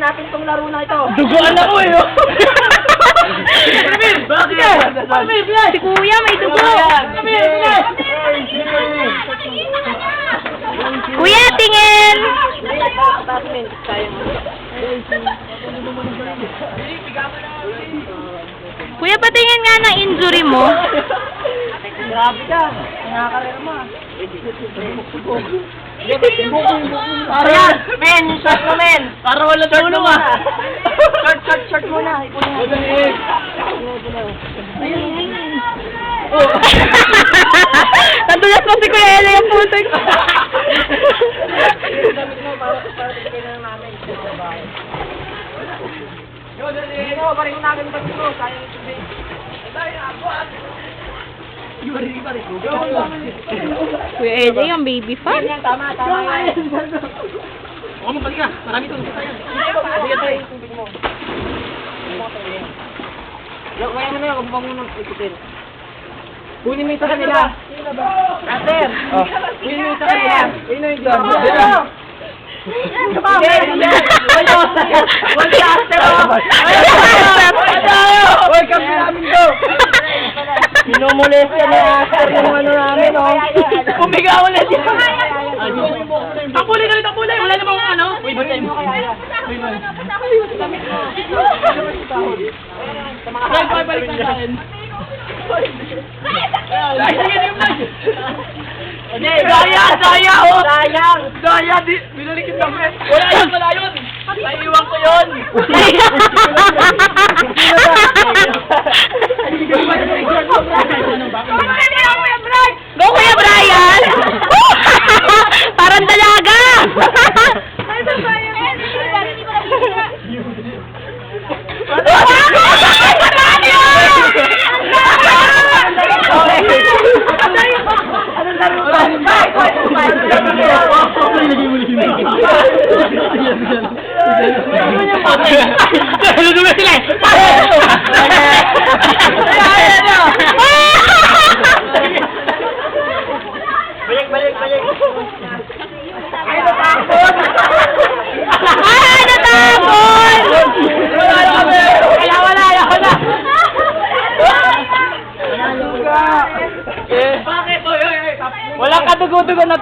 natin tong laro na ito. Duguan ako eh, oh. Bakit? Si Kuya, may dugo. Kuya, tingin. Kuya, patingin nga ng injury mo. Grabe ka. Nakakarera mo. Para, men, shot mo, men. Para wala dulo, ah. Short muna. Nadulas pa si Kuya Ella yung putik. Hindi mo, parin ko namin ba't ito. Sayang ito din. Kuya Ella yung baby fan. Tama. Oo, mabalik ka. Marami ito. Sige tayo yung tubig mo. Kaya mo na yun, kung mo nang ikutin. Kunin mo yung sa kanila. Master! Kunin mo yung sa kanila. Kunin mo yung sa kanila. Hoy, kami namin to! Minumulesya na yung ano namin, oh. Pumigaw ulit yan. Takuli ka rin, takuli. Wala namang ano. Uy, ba't tayo mo? Balik na sa akin. Daya, oh! Daya, binalikit lang, eh. Wala yun. Naiiwan ko yun. Go, Kuya Brian! Parang dalaga! Lulungan sila eh! Balik. Ay, natapon! Wala. Bakit? Walang kadugo-dugo na